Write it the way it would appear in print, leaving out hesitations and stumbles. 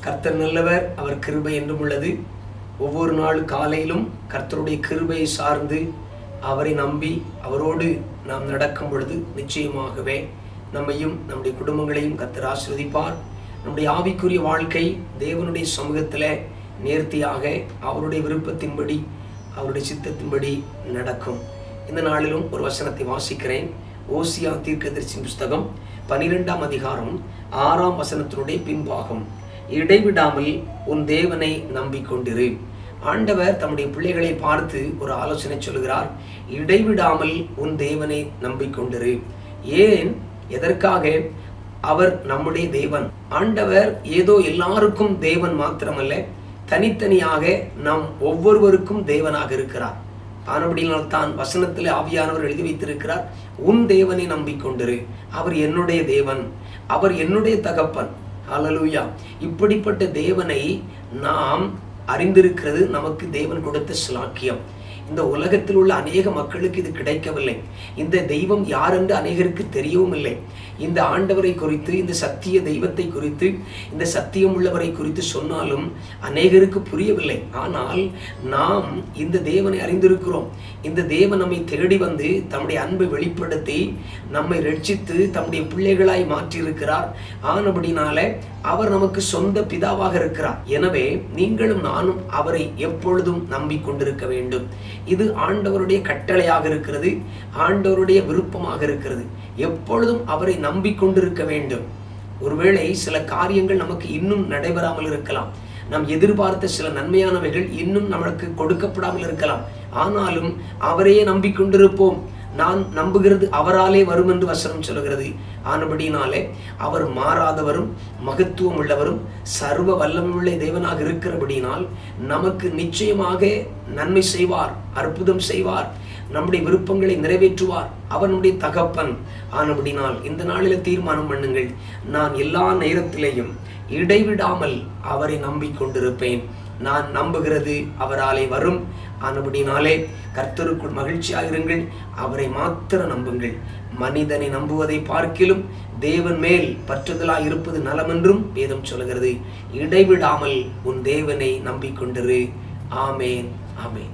கர்த்தர் நல்லவர், அவர் கிருபை என்றும் உள்ளது. ஒவ்வொரு நாள் காலையிலும் கர்த்தருடைய கிருபையை சார்ந்து அவரை நம்பி அவரோடு நாம் நடக்கும் பொழுது நிச்சயமாகவே நம்மையும் நம்முடைய குடும்பங்களையும் கர்த்தர் ஆசீர்வதிப்பார். நம்முடைய ஆவிக்குரிய வாழ்க்கை தேவனுடைய சமூகத்தில் நேர்த்தியாக அவருடைய விருப்பத்தின்படி அவருடைய சித்தத்தின்படி நடக்கும். இந்த நாளிலும் ஒரு வசனத்தை வாசிக்கிறேன். ஓசியா தீர்க்கதரிசியின் புஸ்தகம் 12ஆம் அதிகாரம் 6ஆம் வசனத்தினுடைய பின்பாகம். இடைவிடாமல் உன் தேவனை நம்பிக்கொண்டிரு. ஆண்டவர் தம்முடைய பிள்ளைகளை பார்த்து ஒரு ஆலோசனை சொல்கிறார். இடைவிடாமல் உன் தேவனை நம்பிக்கொண்டிரு. ஏன், எதற்காக? அவர் நம்முடைய தேவன். ஆண்டவர் ஏதோ எல்லாருக்கும் தேவன் மாத்திரமல்ல, தனித்தனியாக நம் ஒவ்வொருவருக்கும் தேவனாக இருக்கிறார். ஆனபடியால் தான் வசனத்தில் ஆவியானவர் எழுதி வைத்திருக்கிறார், உன் தேவனை நம்பிக்கொண்டிரு. அவர் என்னுடைய தேவன், அவர் என்னுடைய தகப்பன். ஹல்லேலூயா. இப்படிப்பட்ட தேவனை நாம் அறிந்திருக்கிறது நமக்கு தேவன் கொடுத்த சிலாக்கியம். இந்த உலகத்தில் உள்ள அநேக மக்களுக்கு இது கிடைக்கவில்லை. இந்த தெய்வம் யார் என்று அநேகருக்கு தெரியவும் இல்லை. இந்த ஆண்டவரை குறித்து, இந்த சத்திய தெய்வத்தை குறித்து, இந்த சத்தியம் உள்ளவரை குறித்து சொன்னாலும் அநேகருக்கு புரியவில்லை. ஆனால் நாம் இந்த தேவனை அறிந்திருக்கிறோம். இந்த தேவன் நம்மை தேடி வந்து தம்முடைய அன்பை வெளிப்படுத்தி நம்மை ரட்சித்து தம்முடைய பிள்ளைகளாய் மாற்றியிருக்கிறார். ஆனபடினால அவர் நமக்கு சொந்த பிதாவாக இருக்கிறார். எனவே நீங்களும் நானும் அவரை எப்பொழுதும் நம்பிக்கொண்டிருக்க வேண்டும். இது ஆண்டவருடைய கட்டளையாக இருக்கிறது, ஆண்டவருடைய விருப்பமாக இருக்கிறது. எப்பொழுதும் அவரை நம்பிக்கொண்டிருக்க வேண்டும். ஒருவேளை சில காரியங்கள் நமக்கு இன்னும் நடைபெறாமல் இருக்கலாம். நாம் எதிர்பார்த்த சில நன்மையானவைகள் இன்னும் நமக்கு கொடுக்கப்படாமல் இருக்கலாம். ஆனாலும் அவரையே நம்பிக்கொண்டிருப்போம். நான் நம்புகிறது அவராலே வரும் என்று வசனம் சொல்கிறது. ஆனபடினாலே அவர் மாறாதவரும் மகத்துவம் உள்ளவரும் சர்வ வல்லமையுள்ள தேவனாக இருக்கிறபடினால் நமக்கு நிச்சயமாக நன்மை செய்வார், அற்புதம் செய்வார், நம்முடைய விருப்பங்களை நிறைவேற்றுவார். அவர் நம்முடைய தகப்பன். ஆனபடினால் இந்த நாளில் தீர்மானம் பண்ணுங்கள், நான் எல்லா நேரத்திலேயும் இடைவிடாமல் அவரை நம்பிக்கொண்டிருப்பேன். நான் நம்புகிறது அவராலே வரும். ஆனபடினாலே கர்த்தருக்குள் மகிழ்ச்சியாயிருங்கள், அவரை மாத்திரம் நம்புங்கள். மனிதனை நம்புவதை பார்க்கிலும் தேவன் மேல் பற்றுதலாய் இருப்பது நலமென்றும் வேதம் சொல்கிறது. இடைவிடாமல் உன் தேவனை நம்பிக்கொண்டிரு. ஆமேன், ஆமேன்.